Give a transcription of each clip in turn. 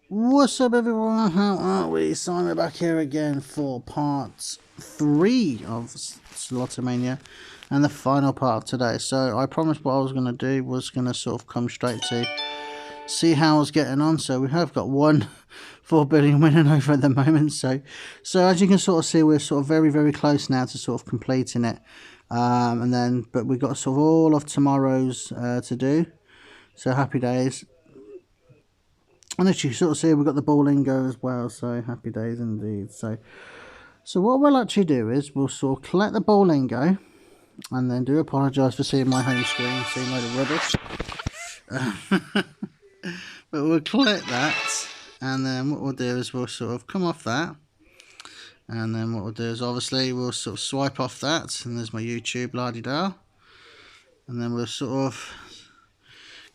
What's up, everyone? How are we? Simon back here again for part 3 of Slotomania and the final part of today. So I promised what I was going to do was going to sort of come straight to see how I was getting on. So we have got one 4 billion winning over at the moment. So as you can sort of see, we're sort of very close now to sort of completing it. But we've got sort of all of tomorrow's to do. So happy days. And as you sort of see, we've got the Bowlingo as well, so happy days indeed. So what we'll actually do is we'll sort of collect the Bowlingo, and then do apologise for seeing my home screen, seeing a load of rubbish. But we'll collect that, and then what we'll do is we'll sort of come off that, and then what we'll do is obviously we'll sort of swipe off that, and there's my YouTube, la-di-da, and then we'll sort of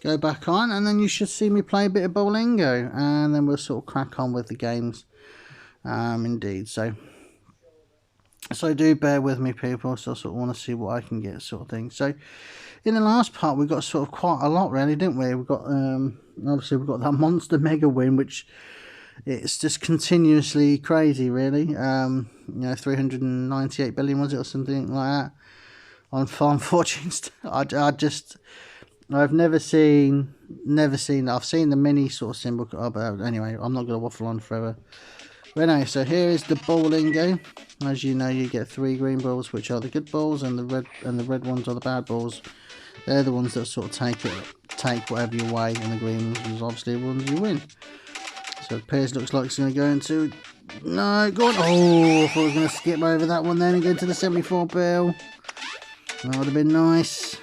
go back on, and then you should see me play a bit of Bowlingo, and then we'll sort of crack on with the games. Indeed, so do bear with me, people. So I sort of want to see what I can get, sort of thing. So in the last part we got sort of quite a lot, really, didn't we? We've got obviously we've got that monster mega win, which it's just continuously crazy, really. You know, 398 billion was it, or something like that, on farm fortunes. I've never seen. I've seen the mini sort of symbol. Oh, but anyway, I'm not going to waffle on forever. But anyway, so here is the Bowlingo. As you know, you get 3 green balls, which are the good balls, and the red ones are the bad balls. They're the ones that sort of take whatever you weigh, and the green ones are obviously the ones you win. So it appears, looks like it's going to go into. No, go on. Oh, I thought I was going to skip over that one then and go into the 74 bill. That would have been nice.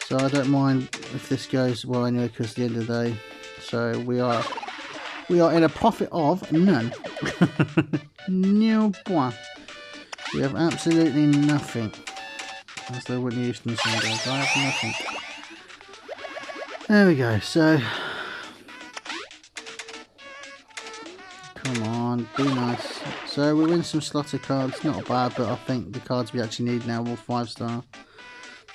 So I don't mind if this goes well anyway, because at the end of the day, so we are in a profit of none. Nil point. We have absolutely nothing. As they wouldn't use them sometimes. I have nothing. There we go. So come on, be nice. So we win some Sloto cards, not bad, but I think the cards we actually need now are all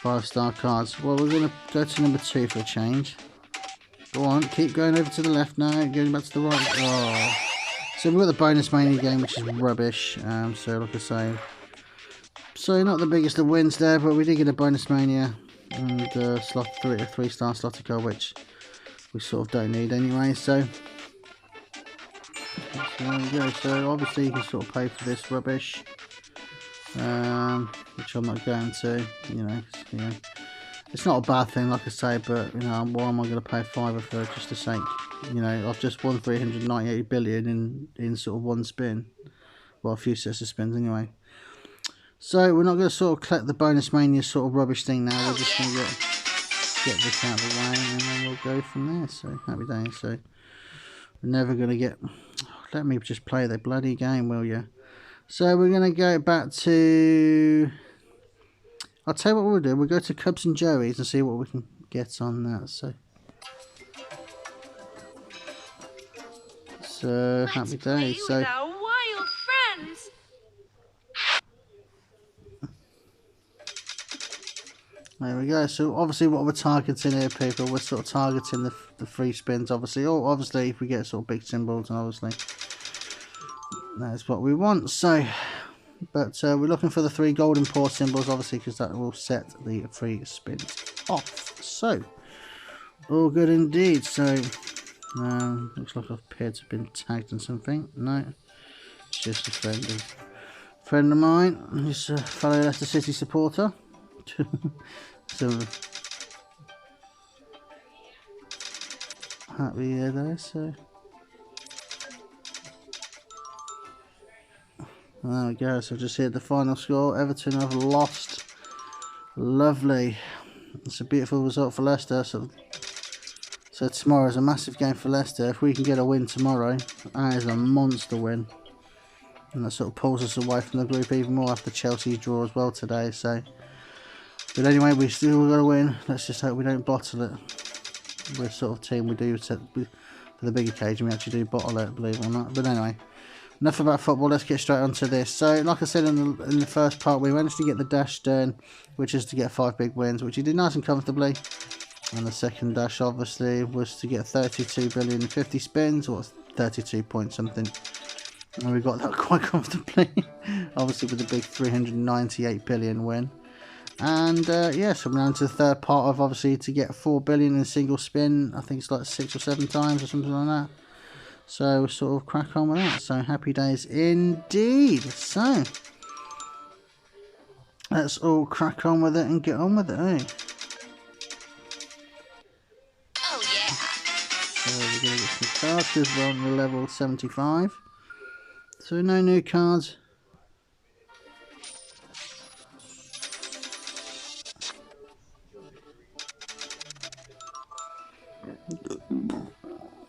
5-star cards. Well, we're going to go to number 2 for a change. Go on, keep going over to the left now, going back to the right. Oh. So we've got the bonus mania game, which is rubbish. So like I say, so not the biggest of wins there, but we did get a bonus mania and a 3-star Sloto card, which we sort of don't need anyway. So there we go. So obviously you can sort of pay for this rubbish. Which I'm not going to, you know, it's not a bad thing, like I say, but you know, why am I going to pay £5 for just the sake? You know, I've just won 398 billion in sort of one spin, well, a few sets of spins anyway. So we're not going to sort of collect the bonus mania sort of rubbish thing now. We're just going to get this out of the way, and then we'll go from there. So happy days. So we're never going to get. Let me just play the bloody game, will you? So we're going to go back to, I'll tell you what we'll do, we'll go to Cubs and Joey's and see what we can get on that. So happy days. So wild friends. There we go. So obviously what we're targeting here, people, we're sort of targeting the free spins, obviously. Or obviously if we get sort of big symbols, and obviously that's what we want. So, but we're looking for the 3 golden paw symbols, obviously, because that will set the free spins off. So, all good indeed. So, looks like I've appeared to have been tagged on something. No, it's just a friend of mine. He's a fellow Leicester City supporter. So happy there. So. There we go, so just hit the final score. Everton have lost. Lovely. It's a beautiful result for Leicester. So tomorrow is a massive game for Leicester. If we can get a win tomorrow, that is a monster win. And that sort of pulls us away from the group even more after Chelsea's draw as well today. So, but anyway, we still got to win. Let's just hope we don't bottle it. We're a sort of team, we do, for the big occasion, we actually do bottle it, believe it or not. But anyway. Enough about football, let's get straight onto this. So, like I said in the first part, we managed to get the dash done, which is to get 5 big wins, which he did nice and comfortably. And the second dash obviously was to get 32 billion in 50 spins, or 32 point something. And we got that quite comfortably, obviously with the big 398 billion win. And yeah, so we're down to the third part of obviously to get 4 billion in a single spin. I think it's like 6 or 7 times or something like that. So we'll sort of crack on with that. So happy days indeed. So let's all crack on with it and get on with it, eh? Oh, yeah. So we're going to get some cards because we're on the level 75. So no new cards.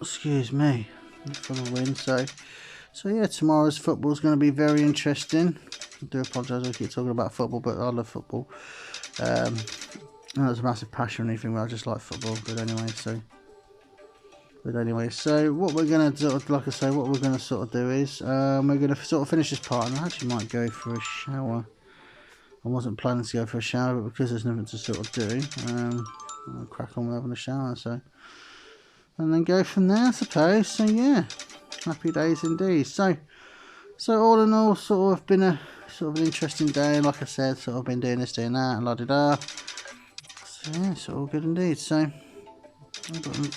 Excuse me for the win. So yeah, tomorrow's football is going to be very interesting. I do apologise I keep talking about football, but I love football. There's a massive passion or anything, but I just like football. But anyway, so what we're going to do, like I say, what we're going to sort of do is we're going to sort of finish this part, and I actually might go for a shower. I wasn't planning to go for a shower, but because there's nothing to sort of do, I'll crack on with having a shower. So. And then go from there, I suppose. So yeah, happy days indeed. So all in all, sort of been a sort of an interesting day. Like I said, sort of been doing this, doing that, and la da da. So yeah, it's all good indeed. So I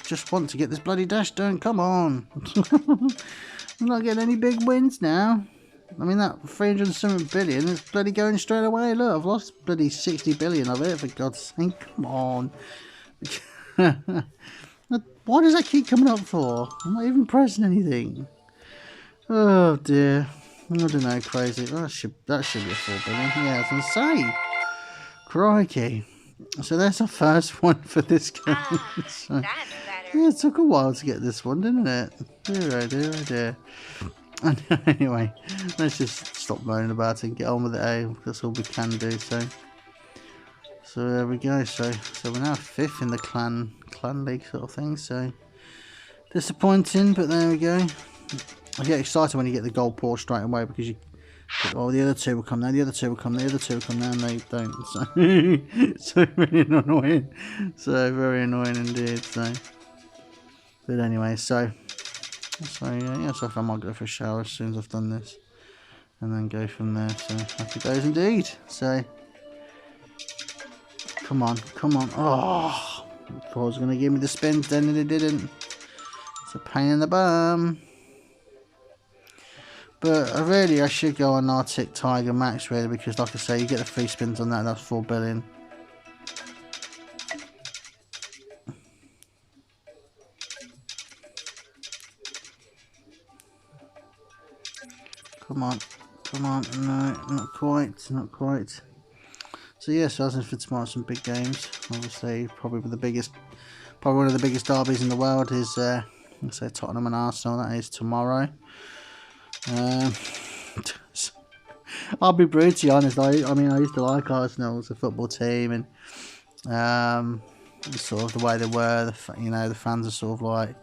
just want to get this bloody dash done. Come on, I'm not getting any big wins now. I mean that 307 billion is bloody going straight away. Look, I've lost bloody 60 billion of it. For God's sake, come on. Why does that keep coming up for? I'm not even pressing anything. Oh dear. I don't know, crazy. That should be a 4 billion. Yeah, I was going to say. Crikey. So that's our first one for this game. So, That's better. yeah, it took a while to get this one, didn't it? Dear, oh dear, oh dear. And anyway, let's just stop moaning about it and get on with it, eh? That's all we can do, so there we go. So we're now 5th in the clan league sort of thing. So disappointing, but there we go. I get excited when you get the gold pour straight away because you think, oh, the other two will come now, the other two will come, the other two will come now, and they don't. So very annoying. So very annoying indeed. So, but anyway, so yeah, so I might go for a shower as soon as I've done this, and then go from there. So happy days indeed. So. Come on. Oh, I thought it was going to give me the spins, then it didn't. It's a pain in the bum. But I should go on Arctic Tiger Max really, because like I say, you get the free spins on that. That's 4 billion. Come on. No, not quite. So yeah, so as for tomorrow, some big games. Obviously, probably one of the biggest derbies in the world is, let's say, Tottenham and Arsenal. That is tomorrow. I'll be brutally honest. I mean, I used to like Arsenal as a football team, and sort of the way they were. The fans are sort of like.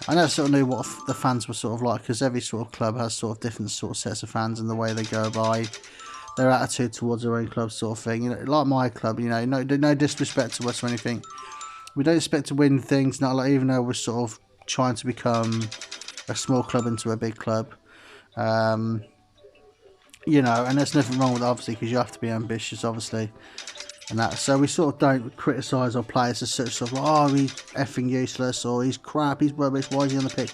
I never sort of knew what the fans were sort of like, because every sort of club has sort of different sort of sets of fans and the way they go by their attitude towards their own club, sort of thing. Like my club, no disrespect to us or anything. We don't expect to win things, not like, even though we're sort of trying to become a small club into a big club. And there's nothing wrong with it, obviously, because you have to be ambitious, obviously, and that. So we sort of don't criticise our players as such, sort of like, oh, he's effing useless, or he's crap, he's rubbish, why is he on the pitch?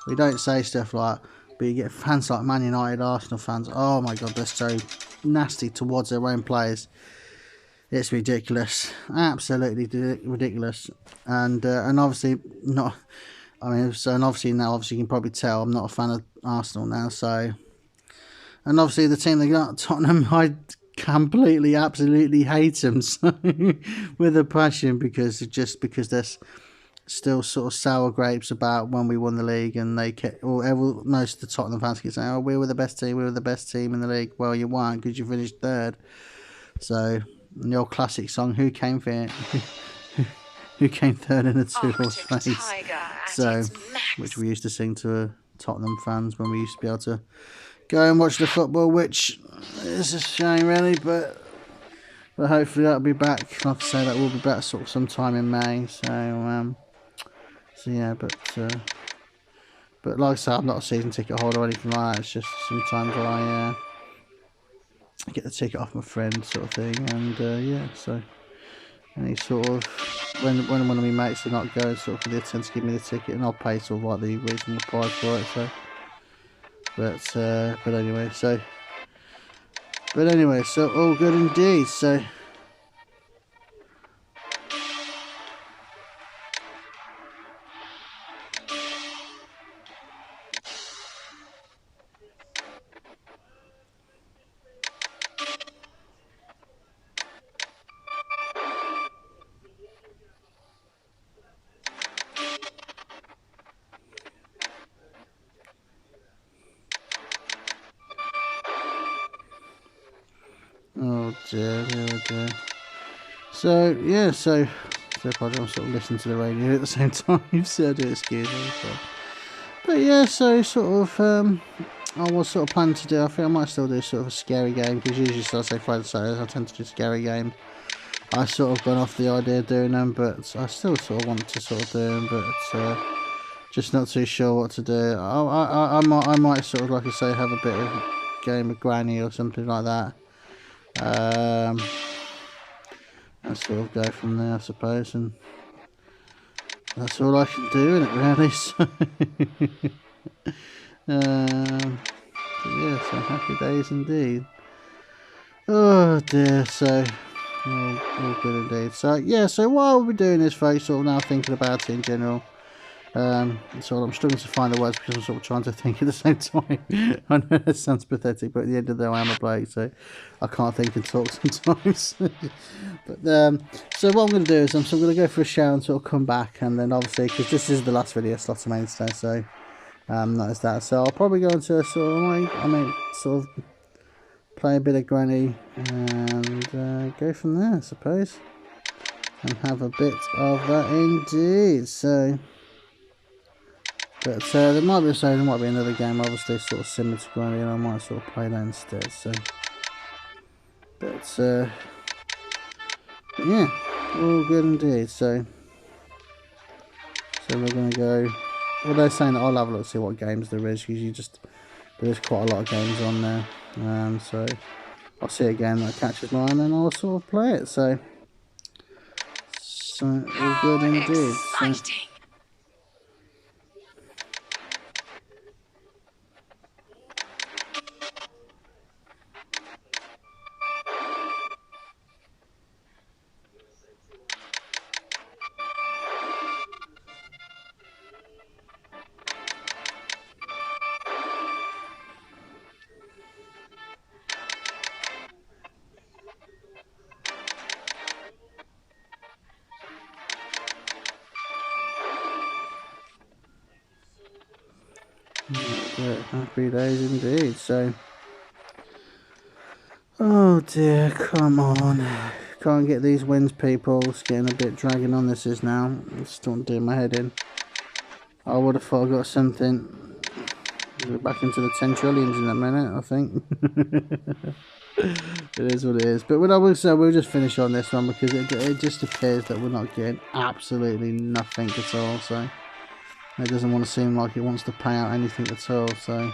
We don't say stuff like that. But you get fans like Man United, Arsenal fans, oh my God, they're so nasty towards their own players. It's ridiculous, absolutely ridiculous. And obviously not. I mean, and obviously now, you can probably tell I'm not a fan of Arsenal now. So, and obviously the team they got, Tottenham, I completely, absolutely hate them so, with a passion, because they're still sort of sour grapes about when we won the league, and they kept, most of the Tottenham fans keep saying, oh, we were the best team in the league. Well, you weren't, because you finished third. So the old classic song, who came third in a two-horse race? So, which we used to sing to Tottenham fans when we used to be able to go and watch the football, which is a shame really, but But hopefully that'll be back. Like I say, that will be back sort of sometime in May. So yeah, but like I say, I'm not a season ticket holder or anything like that. It's just sometimes I get the ticket off my friend, sort of thing, and yeah. So any sort of when one of my mates are not going, sort of they tend to give me the ticket, and I'll pay sort of like the reasonable price for it. So, but anyway, so all good indeed. So. Oh dear, oh dear. So yeah, so apologize, I'm sort of listening to the radio at the same time, so I do excuse me. So. But yeah, so sort of I was sort of planning to do. I think I might still do sort of a scary game because usually, so I say Friday, Saturdays, I tend to do scary game. I sort of gone off the idea of doing them, but I still sort of want to sort of do them, but just not too sure what to do. I might sort of, like I say, have a bit of game of Granny or something like that. And sort of go from there, I suppose, and that's all I can do in it, really. So yeah, so happy days indeed. Oh dear, so all good indeed. So yeah, so while we're doing this, folks, sort of now thinking about it in general. So I'm struggling to find the words because I'm sort of trying to think at the same time. I know that sounds pathetic, but at the end of the day, I am a bloke, so I can't think and talk sometimes. But so what I'm going to do is I'm going to go for a shower and sort of come back, and then obviously because this is the last video of Sloto Mania today, so notice that. So I'll probably go into a sort of sort of play a bit of Granny and go from there, I suppose, and have a bit of that indeed. So. But there might be another game, obviously, sort of similar to Granny, and I might sort of play that instead. So, but yeah, all good indeed. So we're gonna go. Well, they're saying that I'll have a look, see what games there is, because there's quite a lot of games on there. So I'll see a game that catches my eye, and then I'll sort of play it. So all good indeed. So, happy days indeed. So, oh dear, come on, can't get these wins, people. It's getting a bit dragging on. This is now. It's starting to do my head in. I would have thought I got something. We're back into the 10 trillions in a minute, I think. It is what it is. But what I will say, we'll just finish on this one because it just appears that we're not getting absolutely nothing at all. So it doesn't want to seem like it wants to pay out anything at all. So,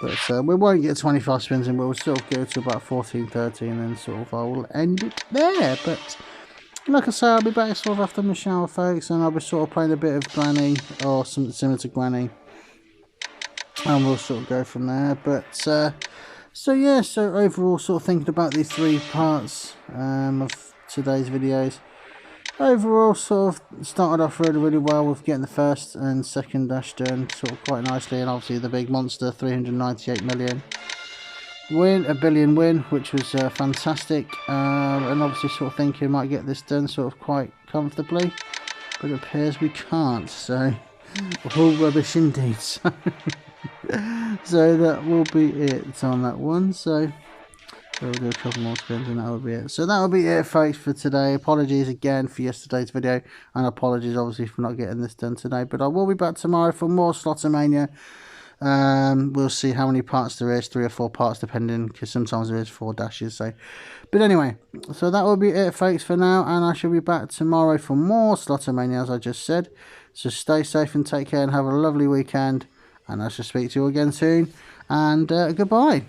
but we won't get 25 spins, and we'll sort of go to about 14, 13, and then sort of I will end it there. But like I say, I'll be back sort of after my shower, folks, and I'll be sort of playing a bit of Granny or something similar to Granny, and we'll sort of go from there. But so yeah, so overall, sort of thinking about these 3 parts of today's videos. Overall, sort of started off really well with getting the first and second dash done sort of quite nicely, and obviously the big monster 398 million win, a billion win, which was fantastic, and obviously sort of thinking might get this done sort of quite comfortably, but it appears we can't. So all rubbish indeed. So that will be it on that one. So we'll do a couple more spins and that will be it. So that will be it, folks, for today. Apologies again for yesterday's video, and apologies obviously for not getting this done today, but I will be back tomorrow for more Slotomania We'll see how many parts there is, 3 or 4 parts depending, because sometimes there is 4 dashes. So, but anyway, so that will be it, folks, for now, and I shall be back tomorrow for more Slotomania, as I just said. So stay safe and take care and have a lovely weekend, and I shall speak to you again soon, and goodbye.